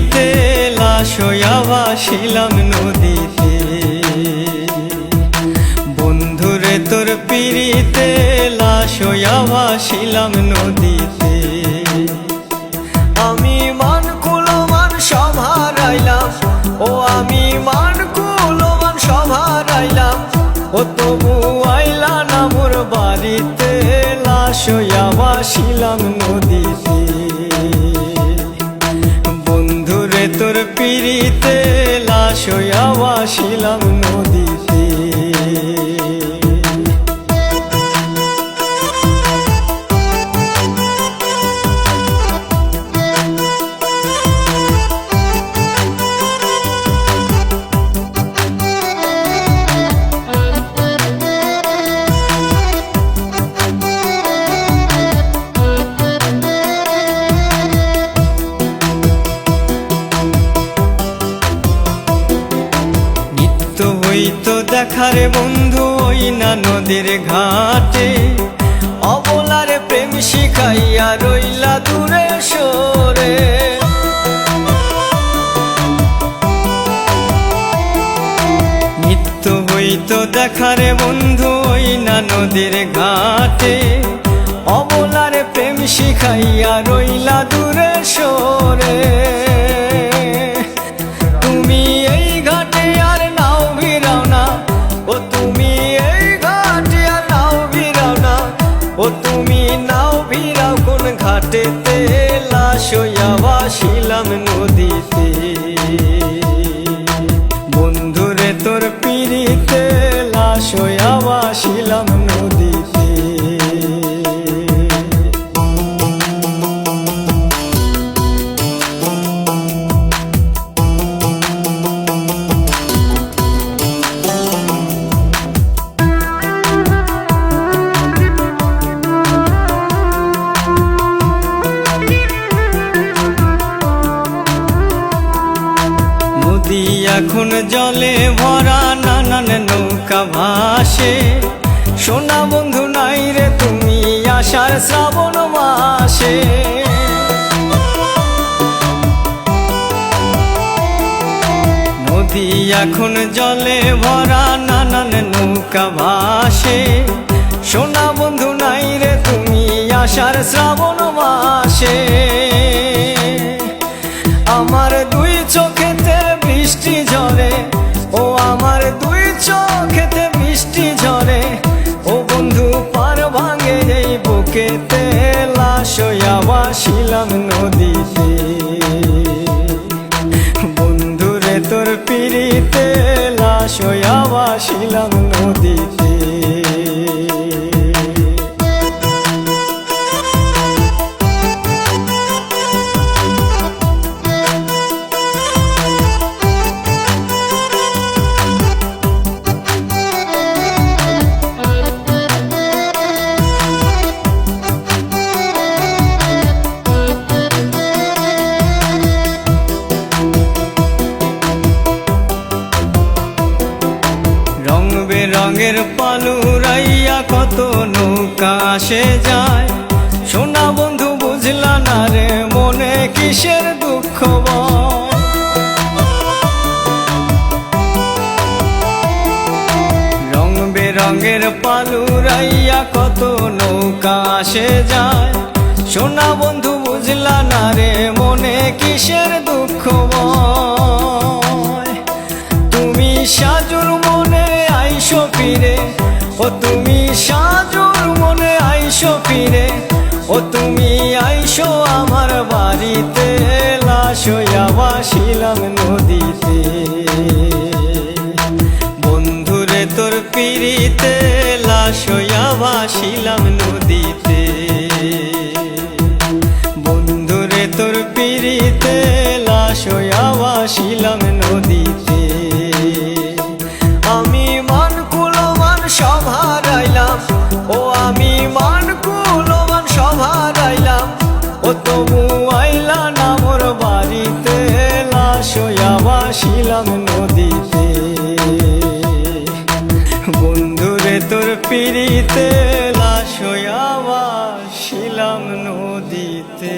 পিড়িতে লাশ হইয়া ভাসিলাম নদীতে। বন্ধুরে তোর পিড়িতে লাশ হইয়া ভাসিলাম নদীতে। আমি মান কুলমান সব হারাইলাম, ও আমি মান কুলমান সব হারাইলাম, ও তবু আইলা না মোর বাড়িতে লাশ হইয়া ভাসিলাম নদীতে। বন্ধুরে তোর পিড়িতে লাশ হইয়া ভাসিলাম নদীতে। হইতো দেখারে বন্ধু ওই না নদীর ঘাটে, অবলারে প্রেম শিখাইয়া রইলা দূরে সরে। নিত্য হইতো দেখারে বন্ধু ওই না নদীর ঘাটে, অবলারে প্রেম শিখাইয়া রইলা দূরে সরে। তুমি এই ঘাটে আর নাও ভিড়াও না, ও তুমি এই ঘাটে আর নাও ভিড়াও না, ও তুমি নাও ভিড়াও কোন ঘাটেতে লাশ হইয়া ভাসিলাম নদীতে। বন্ধুরে তোর পিড়িতে লাশ হইয়া ভাসিলাম নদীতে। নদী এখন জলে ভরা, নানান নৌকা ভাসে, সোনা বন্ধু নাই রে তুমি আষাঢ় শ্রাবণ মাসে। নদী এখন জলে ভরা, নানান নৌকা ভাসে, সোনা বন্ধু নাই রে তুমি আষাঢ় শ্রাবণ মাসে। আমার দুই চোখেতে বৃষ্টি ঝরে, ও আমার দুই চোখেতে বৃষ্টি ঝরে, ও বন্ধু পার ভাঙে এই বুকেতে লাশ হইয়া ভাসিলাম নদীতে। বন্ধুরে তোর পিড়িতে লাশ হইয়া ভাসিলাম নদীতে। রঙের পালুরাইয়া কত নৌকা আসে যায়, সোনা বন্ধু বুঝলা না রে মনে কিসের দুঃখ বয়। রং বেরঙের পালুরাইয়া কত নৌকা আসে যায়, সোনা বন্ধু বুঝলা না রে মনে কিসের দুঃখ বয়। তুমি সাজুর মনে আইসো ফিরে, ও তুমি সাজুর মনে আইসো ফিরে, ও তুমি আইসো আমার বাড়িতে লাশ হইয়া ভাসিলাম নদীতে। বন্ধুরে তোর পিড়িতে লাশ হইয়া ভাসিলাম নদীতে। বন্ধুরে তোর পিড়িতে লাশ হইয়া ভাসিলাম নদীতে। আমি মান কুলমান সব হারাইলাম, ও আমি মান কুলমান সব হারাইলাম, ও তবু আইলা না মোর বাড়িতে লাশ হইয়া ভাসিলাম নদীতে। বন্ধুরে তোর পিড়িতে লাশ হইয়া ভাসিলাম নদীতে।